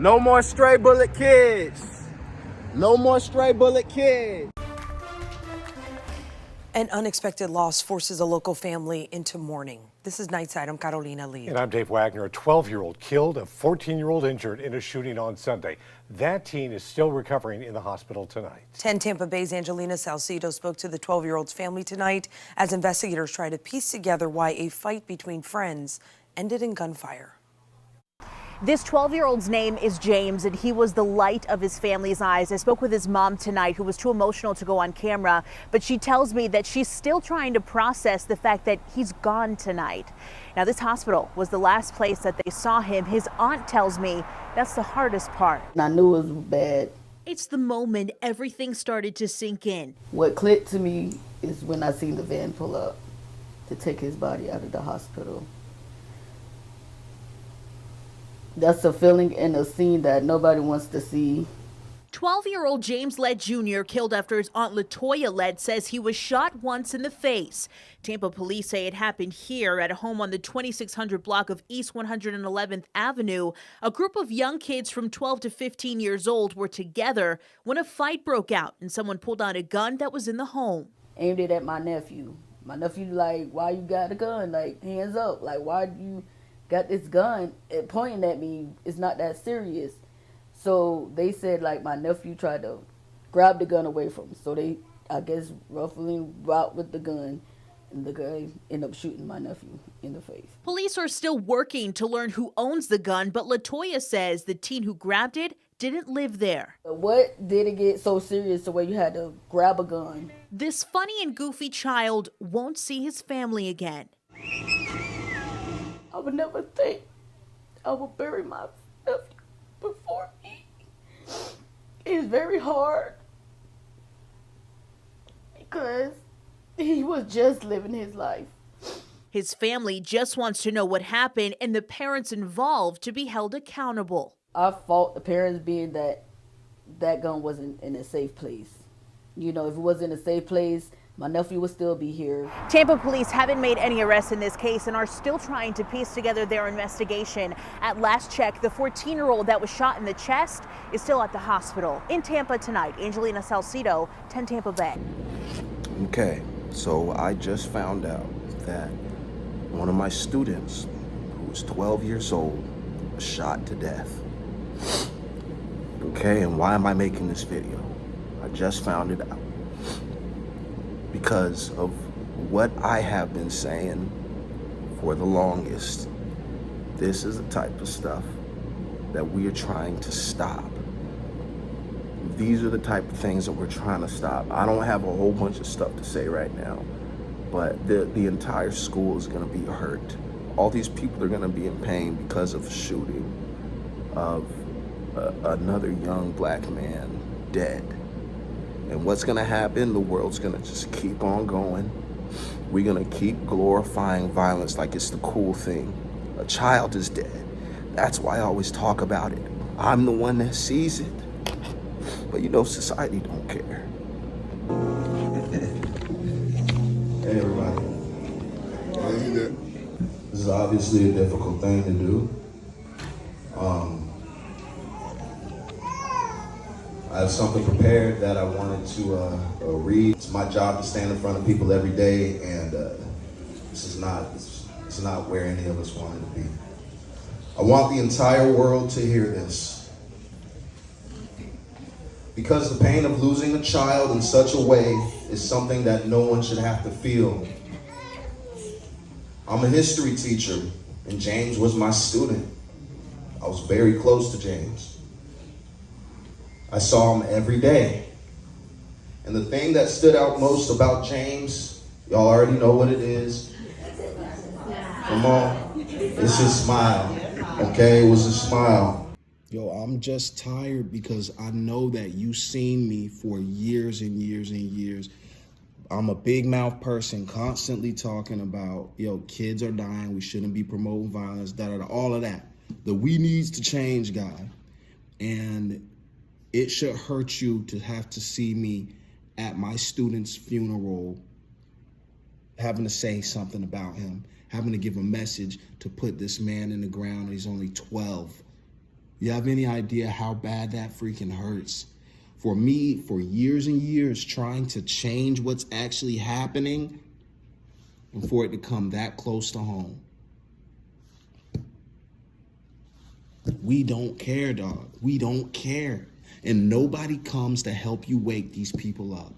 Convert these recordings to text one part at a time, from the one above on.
No more stray bullet kids. No more stray bullet kids. An unexpected loss forces a local family into mourning. This is Nightside. I'm Carolina Lee. And I'm Dave Wagner. A 12-year-old killed, a 14-year-old injured in a shooting on Sunday. That teen is still recovering in the hospital tonight. 10 Tampa Bay's Angelina Salcido spoke to the 12-year-old's family tonight as investigators try to piece together why a fight between friends ended in gunfire. This 12-year-old's name is James, and he was the light of his family's eyes. I spoke with his mom tonight, who was too emotional to go on camera, but she tells me that she's still trying to process the fact that he's gone tonight. Now, this hospital was the last place that they saw him. His aunt tells me that's the hardest part. I knew it was bad. It's the moment everything started to sink in. What clicked to me is when I seen the van pull up to take his body out of the hospital. That's a feeling and a scene that nobody wants to see. 12-year-old James Lett Jr. killed after his aunt Latoya Lett says he was shot once in the face. Tampa police say it happened here at a home on the 2600 block of East 111th Avenue. A group of young kids from 12 to 15 years old were together when a fight broke out and someone pulled out a gun that was in the home. Aimed it at my nephew. My nephew like, why you got a gun? Like, hands up. Like, why you got this gun pointing at me? It's not that serious. So they said like my nephew tried to grab the gun away from him. So they, I guess, roughly out with the gun, and the guy ended up shooting my nephew in the face. Police are still working to learn who owns the gun, but Latoya says the teen who grabbed it didn't live there. What did it get so serious the way you had to grab a gun? This funny and goofy child won't see his family again. I would never think I would bury my nephew before me. It's very hard because he was just living his life. His family just wants to know what happened and the parents involved to be held accountable. I fault the parents being that gun wasn't in a safe place. You know, if it was in a safe place, my nephew would still be here. Tampa police haven't made any arrests in this case and are still trying to piece together their investigation. At last check, the 14-year-old that was shot in the chest is still at the hospital. In Tampa tonight, Angelina Salcido, 10 Tampa Bay. Okay, so I just found out that one of my students, who was 12 years old, was shot to death. Okay, and why am I making this video? I just found it out. Because of what I have been saying for the longest. This is the type of stuff that we are trying to stop. These are the type of things that we're trying to stop. I don't have a whole bunch of stuff to say right now, but the entire school is going to be hurt. All these people are going to be in pain because of a shooting of another young black man dead. And what's gonna happen, the world's gonna just keep on going. We're gonna keep glorifying violence like it's the cool thing. A child is dead. That's why I always talk about it. I'm the one that sees it. But you know, society don't care. Hey everybody. This is obviously a difficult thing to do. I have something prepared that I wanted to read. It's my job to stand in front of people every day, and this is not where any of us wanted to be. I want the entire world to hear this. Because the pain of losing a child in such a way is something that no one should have to feel. I'm a history teacher, and James was my student. I was very close to James. I saw him every day. And the thing that stood out most about James, y'all already know what it is. Come on, it's his smile, okay? It was a smile. Yo, I'm just tired because I know that you've seen me for years and years and years. I'm a big mouth person constantly talking about, yo, kids are dying, we shouldn't be promoting violence, all of that. The we needs to change guy. And it should hurt you to have to see me at my student's funeral having to say something about him, having to give a message to put this man in the ground. He's only 12 You have any idea how bad that freaking hurts? For me, for years and years, trying to change what's actually happening, and for it to come that close to home. We don't care, dog. We don't care. And nobody comes to help you wake these people up.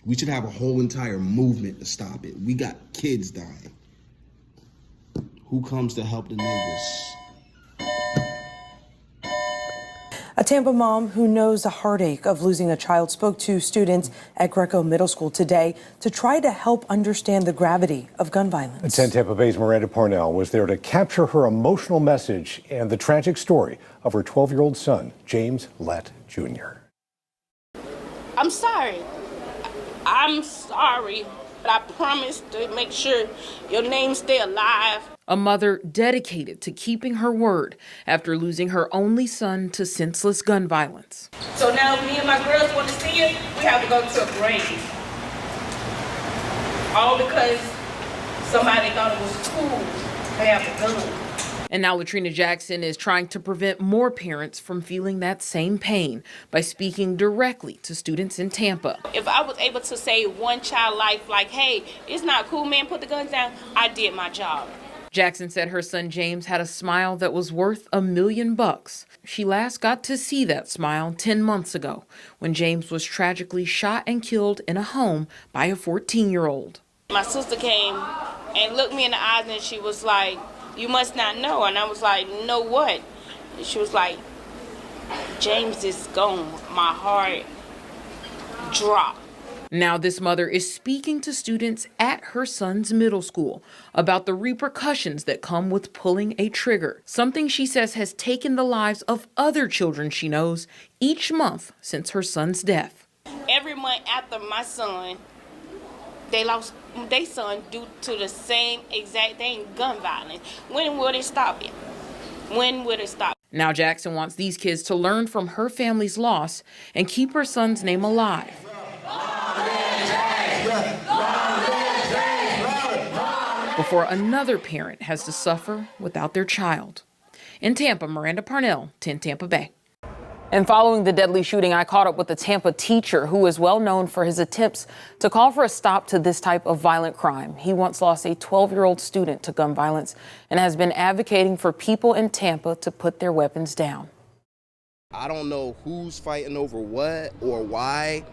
We should have a whole entire movement to stop it. We got kids dying. Who comes to help the niggas? A Tampa mom who knows the heartache of losing a child spoke to students at Greco Middle School today to try to help understand the gravity of gun violence. 10 Tampa Bay's Miranda Parnell was there to capture her emotional message and the tragic story of her 12-year-old son, James Lett Jr. I'm sorry. I'm sorry, but I promise to make sure your name stay alive. A mother dedicated to keeping her word after losing her only son to senseless gun violence. So now me and my girls want to see it, we have to go to a grave. All because somebody thought it was cool to have a gun. And now Latrina Jackson is trying to prevent more parents from feeling that same pain by speaking directly to students in Tampa. If I was able to save one child's life, like, hey, it's not cool, man, put the guns down, I did my job. Jackson said her son James had a smile that was worth $1 million. She last got to see that smile 10 months ago when James was tragically shot and killed in a home by a 14-year-old. My sister came and looked me in the eyes and she was like, you must not know. And I was like, know what? And she was like, James is gone. My heart dropped. Now this mother is speaking to students at her son's middle school about the repercussions that come with pulling a trigger, something she says has taken the lives of other children she knows each month since her son's death. Every month after my son, they lost their son due to the same exact thing, gun violence. When will it stop it? When will it stop? Now Jackson wants these kids to learn from her family's loss and keep her son's name alive. Before another parent has to suffer without their child. In Tampa, Miranda Parnell, 10 Tampa Bay. And following the deadly shooting, I caught up with a Tampa teacher who is well known for his attempts to call for a stop to this type of violent crime. He once lost a 12-year-old student to gun violence and has been advocating for people in Tampa to put their weapons down. I don't know who's fighting over what or why,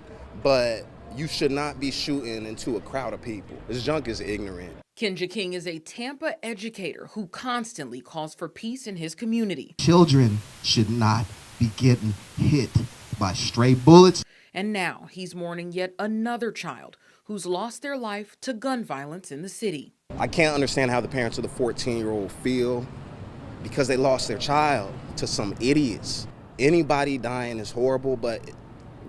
but you should not be shooting into a crowd of people. This junk is ignorant. Kenja King is a Tampa educator who constantly calls for peace in his community. Children should not be getting hit by stray bullets. And now he's mourning yet another child who's lost their life to gun violence in the city. I can't understand how the parents of the 14-year-old feel because they lost their child to some idiots. Anybody dying is horrible, but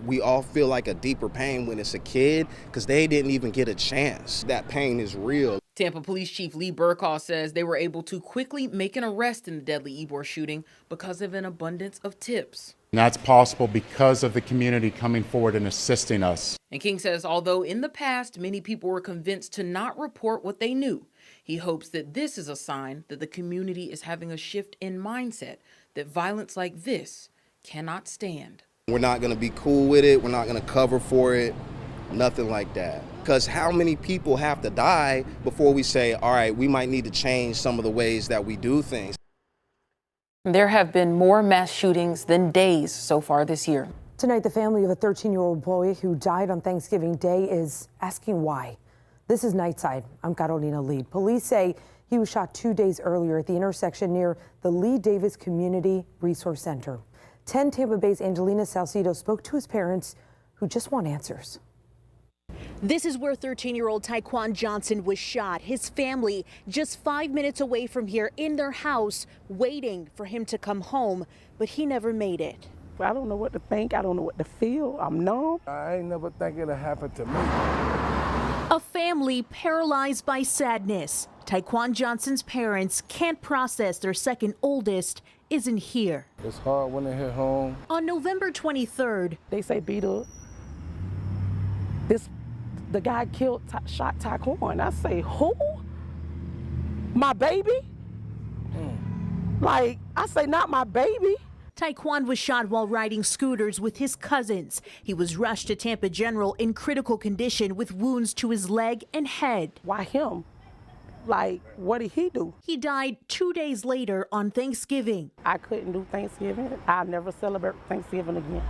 we all feel like a deeper pain when it's a kid because they didn't even get a chance. That pain is real. Tampa Police Chief Lee Burkhaw says they were able to quickly make an arrest in the deadly Ybor shooting because of an abundance of tips. And that's possible because of the community coming forward and assisting us. And King says although in the past many people were convinced to not report what they knew, he hopes that this is a sign that the community is having a shift in mindset that violence like this cannot stand. We're not going to be cool with it. We're not going to cover for it. Nothing like that. Because how many people have to die before we say, all right, we might need to change some of the ways that we do things? There have been more mass shootings than days so far this year. Tonight, the family of a 13-year-old boy who died on Thanksgiving Day is asking why. This is Nightside. I'm Carolina Lead. Police say he was shot 2 days earlier at the intersection near the Lee Davis Community Resource Center. 10 Tampa Bay's Angelina Salcido spoke to his parents who just want answers. This is where 13-year-old Tyquan Johnson was shot. His family just 5 minutes away from here in their house waiting for him to come home, but he never made it. I don't know what to think. I don't know what to feel. I'm numb. I ain't never think it'll happen to me. A family paralyzed by sadness. Tyquan Johnson's parents can't process their second oldest isn't here. It's hard when they hit home. On November 23rd, they say the guy shot Tyquan. I say, who? My baby? Like, I say, not my baby. Taekwon was shot while riding scooters with his cousins. He was rushed to Tampa General in critical condition with wounds to his leg and head. Why him? Like, what did he do? He died 2 days later on Thanksgiving. I couldn't do Thanksgiving. I'll never celebrate Thanksgiving again.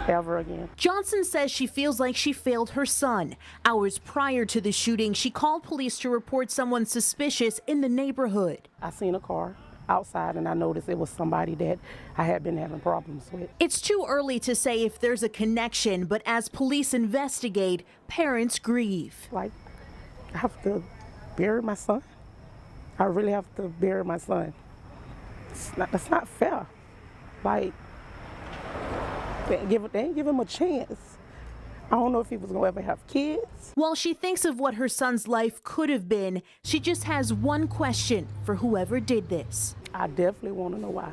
Ever again. Johnson says she feels like she failed her son. Hours prior to the shooting, she called police to report someone suspicious in the neighborhood. I seen a car outside and I noticed it was somebody that I had been having problems with. It's too early to say if there's a connection, but as police investigate, parents grieve. Like, I have to bury my son. I really have to bury my son. That's not fair. Like, they didn't give him a chance. I don't know if he was gonna ever have kids. While she thinks of what her son's life could have been, she just has one question for whoever did this. I definitely want to know why.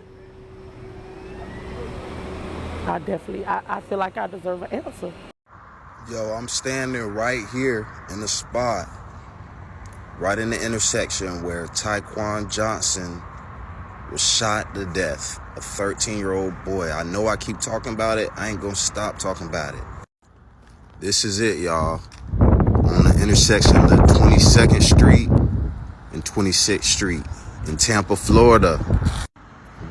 I feel like I deserve an answer. Yo, I'm standing right here in the spot, right in the intersection where Taekwon Johnson was shot to death, a 13-year-old boy. I know I keep talking about it. I ain't gonna stop talking about it. This is it, y'all. On the intersection of 22nd Street and 26th Street in Tampa, Florida.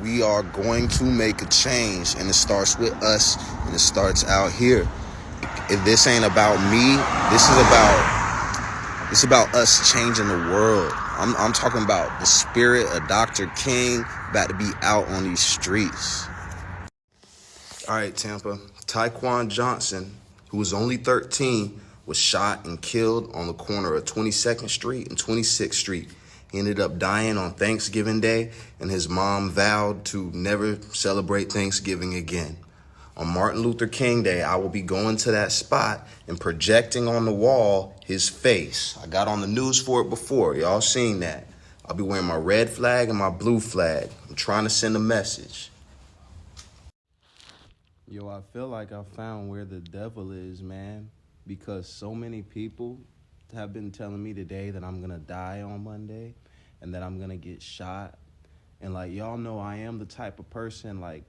We are going to make a change, and it starts with us, and it starts out here. If this ain't about me, it's about us changing the world. I'm talking about the spirit of Dr. King about to be out on these streets. All right, Tampa. Taekwon Johnson, who was only 13, was shot and killed on the corner of 22nd Street and 26th Street. He ended up dying on Thanksgiving Day, and his mom vowed to never celebrate Thanksgiving again. On Martin Luther King Day, I will be going to that spot and projecting on the wall his face. I got on the news for it before. Y'all seen that. I'll be wearing my red flag and my blue flag. I'm trying to send a message. Yo, I feel like I found where the devil is, man, because so many people have been telling me today that I'm gonna die on Monday and that I'm gonna get shot. And like, y'all know I am the type of person, like,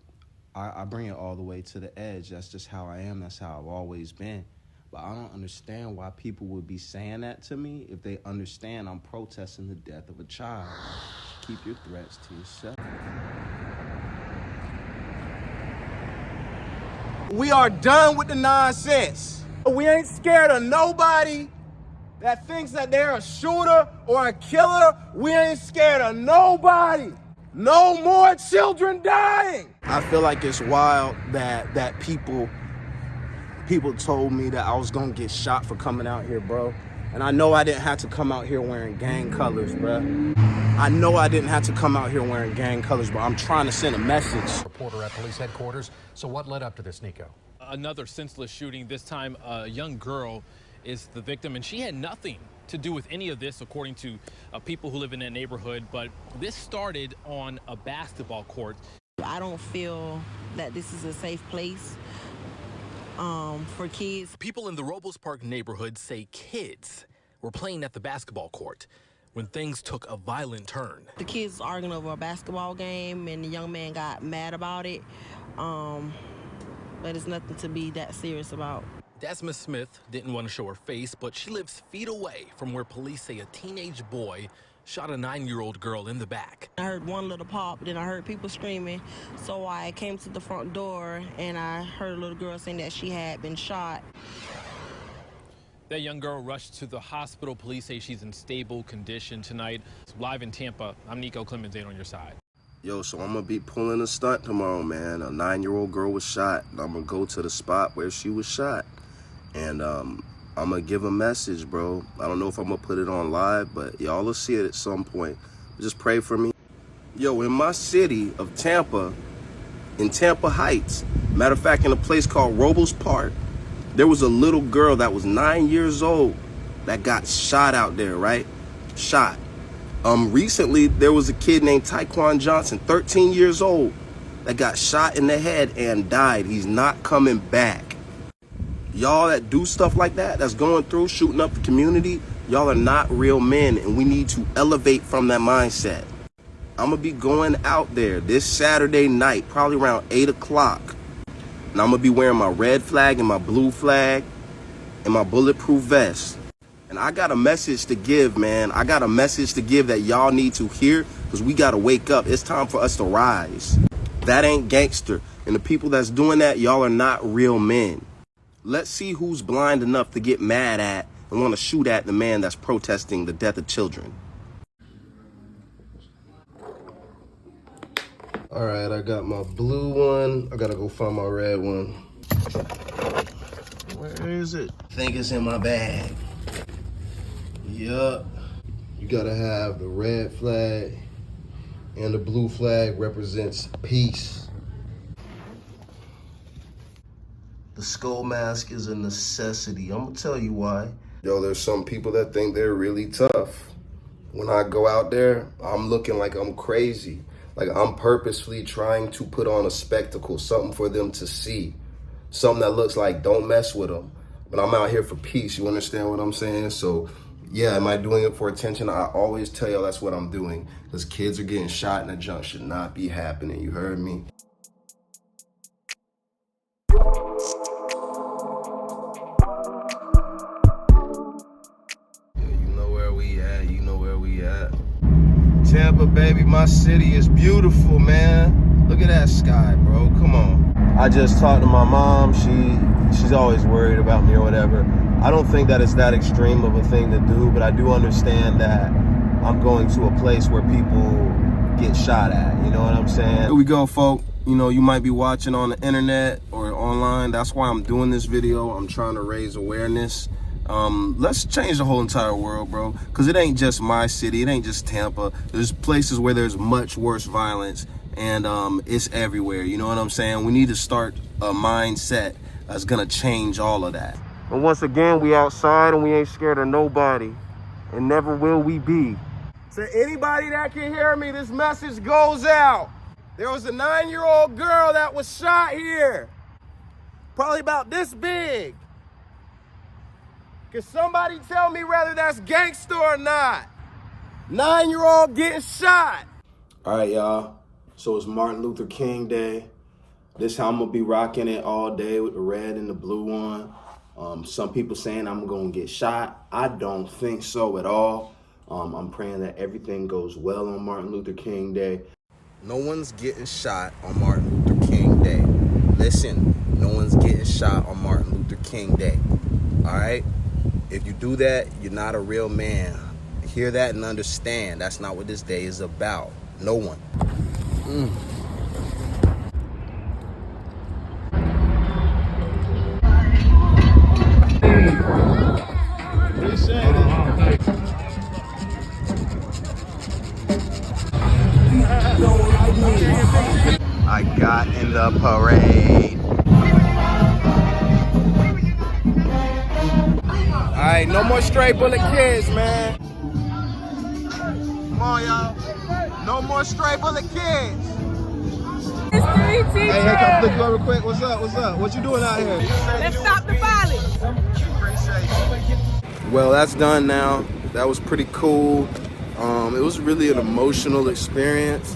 I bring it all the way to the edge. That's just how I am. That's how I've always been. But I don't understand why people would be saying that to me if they understand I'm protesting the death of a child. Keep your threats to yourself. We are done with the nonsense. We ain't scared of nobody that thinks that they're a shooter or a killer. We ain't scared of nobody. No more children dying. I feel like it's wild that people told me that I was gonna get shot for coming out here, bro. And I know I didn't have to come out here wearing gang colors, bro. I know I didn't have to come out here wearing gang colors, but I'm trying to send a message. Reporter at police headquarters. So what led up to this, Nico? Another senseless shooting. This time a young girl is the victim, and she had nothing to do with any of this, according to people who live in that neighborhood. But this started on a basketball court. I don't feel that this is a safe place for kids. People in the Robles Park neighborhood say kids were playing at the basketball court when things took a violent turn. The kids were arguing over a basketball game, and the young man got mad about it. But it's nothing to be that serious about. Desmond Smith didn't want to show her face, but she lives feet away from where police say a teenage boy shot a 9-year-old girl in the back. I heard one little pop, then I heard people screaming. So I came to the front door, and I heard a little girl saying that she had been shot. That young girl rushed to the hospital. Police say she's in stable condition tonight. Live in Tampa, I'm Nico Clemens, 8 on your side. Yo, so I'm gonna be pulling a stunt tomorrow, man. A 9-year-old girl was shot, and I'm gonna go to the spot where she was shot. And I'm gonna give a message, bro. I don't know if I'm gonna put it on live, but y'all will see it at some point. Just pray for me. Yo, in my city of Tampa, in Tampa Heights, matter of fact, in a place called Robles Park, there was a little girl that was 9 years old that got shot out there, right? Shot. Recently, there was a kid named Taekwon Johnson, 13 years old, that got shot in the head and died. He's not coming back. Y'all that do stuff like that, that's going through, shooting up the community, y'all are not real men, and we need to elevate from that mindset. I'm gonna be going out there this Saturday night, probably around 8 o'clock. And I'm gonna be wearing my red flag and my blue flag and my bulletproof vest. And I got a message to give, man. I got a message to give that y'all need to hear, because we gotta wake up. It's time for us to rise. That ain't gangster. And the people that's doing that, y'all are not real men. Let's see who's blind enough to get mad at and want to shoot at the man that's protesting the death of children. All right, I got my blue one. I gotta go find my red one. Where is it? I think it's in my bag. Yup. You gotta have the red flag and the blue flag represents peace. The skull mask is a necessity. I'm gonna tell you why. Yo, there's some people that think they're really tough. When I go out there, I'm looking like I'm crazy. Like I'm purposefully trying to put on a spectacle, something for them to see. Something that looks like don't mess with them. But I'm out here for peace, you understand what I'm saying? So yeah, am I doing it for attention? I always tell y'all that's what I'm doing. Because kids are getting shot and that junk should not be happening, you heard me? Tampa, baby, my city is beautiful, man. Look at that sky, bro. Come on. I just talked to my mom. She's always worried about me or whatever. I don't think that it's that extreme of a thing to do, but I do understand that I'm going to a place where people get shot at. You know what I'm saying? Here we go, folk. You know, you might be watching on the internet or online. That's why I'm doing this video. I'm trying to raise awareness. Let's change the whole entire world, bro, because it ain't just my city, it ain't just Tampa. There's places where there's much worse violence, and it's everywhere, you know what I'm saying? We need to start a mindset that's gonna change all of that. And once again, we outside and we ain't scared of nobody, and never will we be. To anybody that can hear me, this message goes out. There was a 9-year-old girl that was shot here, probably about this big. Can somebody tell me whether that's gangster or not? 9-year-old getting shot. All right, y'all. So it's Martin Luther King Day. This how I'm gonna be rocking it all day with the red and the blue one. Some people saying I'm gonna get shot. I don't think so at all. I'm praying that everything goes well on Martin Luther King Day. No one's getting shot on Martin Luther King Day. Listen, no one's getting shot on Martin Luther King Day. All right? If you do that, you're not a real man. Hear that and understand. That's not what this day is about. No one. Appreciate it. I got in the parade. All right, no more stray bullet kids, man. Come on, y'all. No more stray bullet kids. History teacher. Hey, can I flick you over quick? What's up? What's up? What you doing out here? Let's stop the violence. Well, that's done now. That was pretty cool. It was really an emotional experience.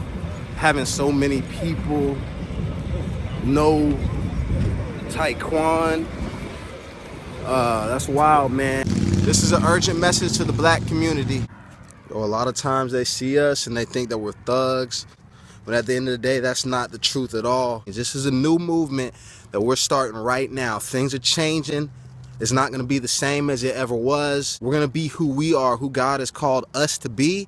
Having so many people know Taekwon. That's wild, man. This is an urgent message to the black community. A lot of times they see us and they think that we're thugs, but at the end of the day, that's not the truth at all. This is a new movement that we're starting right now. Things are changing. It's not gonna be the same as it ever was. We're gonna be who we are, who God has called us to be,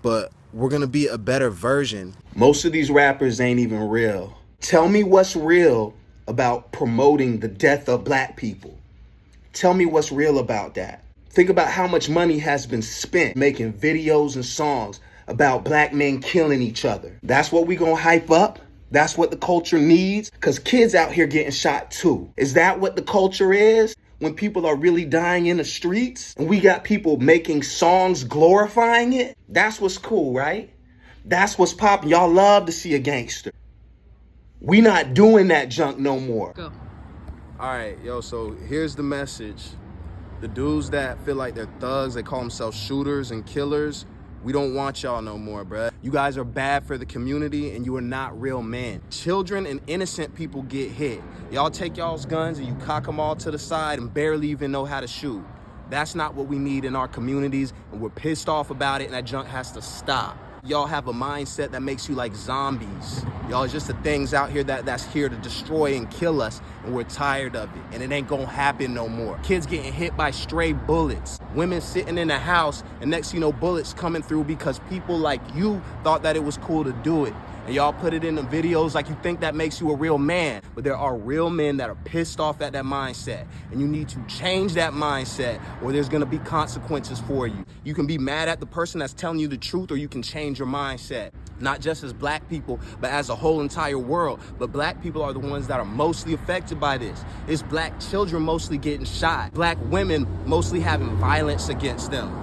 but we're gonna be a better version. Most of these rappers ain't even real. Tell me what's real about promoting the death of black people. Tell me what's real about that. Think about how much money has been spent making videos and songs about black men killing each other. That's what we gonna hype up? That's what the culture needs? Because kids out here getting shot too. Is that what the culture is? When people are really dying in the streets and we got people making songs glorifying it? That's what's cool, right? That's what's popping. Y'all love to see a gangster. We not doing that junk no more. Go. All right, yo, so here's the message. The dudes that feel like they're thugs, they call themselves shooters and killers, We don't want y'all no more, bruh. You guys are bad for the community and you are not real men. Children and innocent people get hit. Y'all take y'all's guns and you cock them all to the side and barely even know how to shoot. That's not what we need in our communities, and we're pissed off about it, and that junk has to stop. Y'all have a mindset that makes you like zombies. Y'all are just the things out here that's here to destroy and kill us, and we're tired of it, and it ain't gonna happen no more. Kids getting hit by stray bullets. Women sitting in the house, and next you know, bullets coming through because people like you thought that it was cool to do it. And y'all put it in the videos like you think that makes you a real man. But there are real men that are pissed off at that mindset. And you need to change that mindset or there's gonna be consequences for you. You can be mad at the person that's telling you the truth, or you can change your mindset. Not just as black people, but as a whole entire world. But black people are the ones that are mostly affected by this. It's black children mostly getting shot. Black women mostly having violence against them.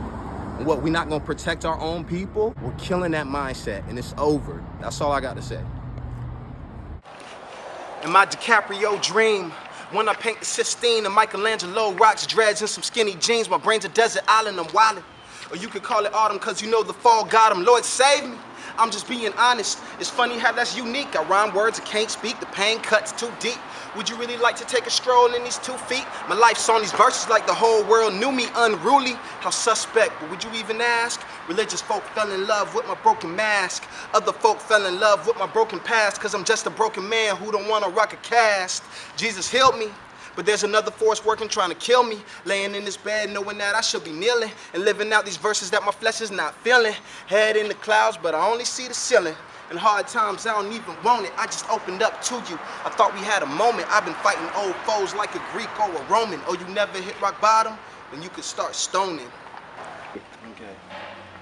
And what, we not gonna protect our own people? We're killing that mindset, and it's over. That's all I got to say. In my DiCaprio dream, when I paint the Sistine and Michelangelo rocks dreads and some skinny jeans, my brain's a desert island, I'm wildin'. Or you could call it autumn, cause you know the fall got him. Lord save me, I'm just being honest. It's funny how that's unique. I rhyme words I can't speak, the pain cuts too deep. Would you really like to take a stroll in these 2 feet? My life's on these verses like the whole world knew me. Unruly, how suspect, but would you even ask? Religious folk fell in love with my broken mask. Other folk fell in love with my broken past, cause I'm just a broken man who don't wanna rock a cast. Jesus healed me, but there's another force working trying to kill me. Laying in this bed knowing that I should be kneeling and living out these verses that my flesh is not feeling. Head in the clouds, but I only see the ceiling. In hard times, I don't even want it. I just opened up to you. I thought we had a moment. I've been fighting old foes like a Greek or a Roman. Oh, you never hit rock bottom? Then you could start stoning. Okay.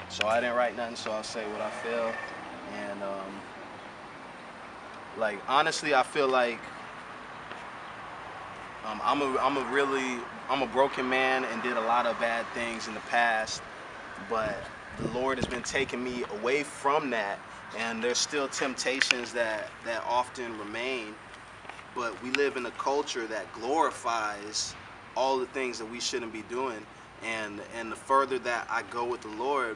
So I didn't write nothing, so I'll say what I feel. And, like, honestly, I feel like I'm a broken man and did a lot of bad things in the past, but the Lord has been taking me away from that. And there's still temptations that often remain, but we live in a culture that glorifies all the things that we shouldn't be doing. And the further that I go with the Lord,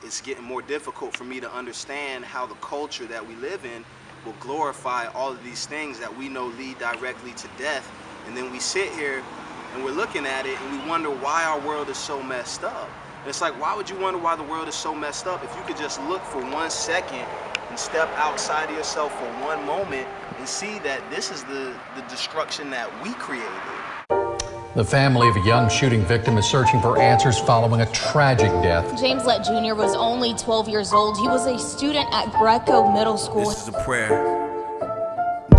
it's getting more difficult for me to understand how the culture that we live in will glorify all of these things that we know lead directly to death. And then we sit here and we're looking at it and we wonder why our world is so messed up. And it's like, why would you wonder why the world is so messed up if you could just look for 1 second and step outside of yourself for 1 moment and see that this is the destruction that we created. The family of a young shooting victim is searching for answers following a tragic death. James Lett Jr. was only 12 years old. He was a student at Greco Middle School. This is a prayer.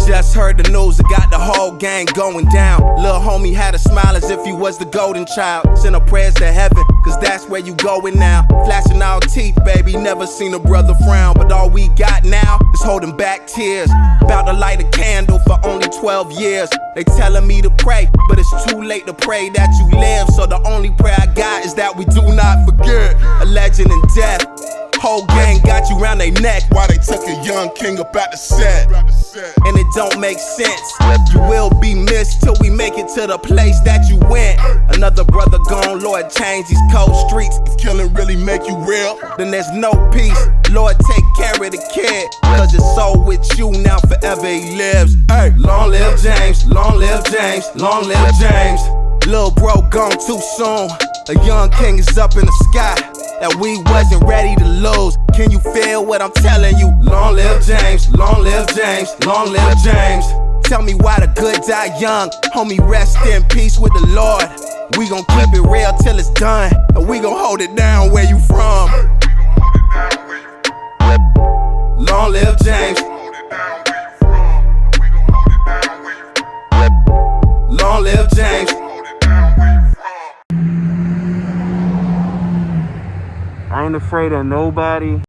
Just heard the news, it got the whole gang going down. Lil' homie had a smile as if he was the golden child. Send our prayers to heaven, cause that's where you going now. Flashing our teeth, baby, never seen a brother frown. But all we got now is holding back tears. About to light a candle for only 12 years. They telling me to pray, but it's too late to pray that you live. So the only prayer I got is that we do not forget a legend in death. Whole gang got you round they neck while they took a young king up at the set. And it don't make sense. You will be missed till we make it to the place that you went. Another brother gone, Lord, change these cold streets. If killing really make you real, then there's no peace. Lord, take care of the kid, cause his soul with you now forever he lives. Hey, long live James, long live James, long live James. Lil' bro gone too soon. A young king is up in the sky that we wasn't ready to lose. Can you feel what I'm telling you? Long live James, long live James, long live James. Tell me why the good die young. Homie, rest in peace with the Lord. We gon' keep it real till it's done, and we gon' hold it down where you from. Long live James. Long live James. I ain't afraid of nobody.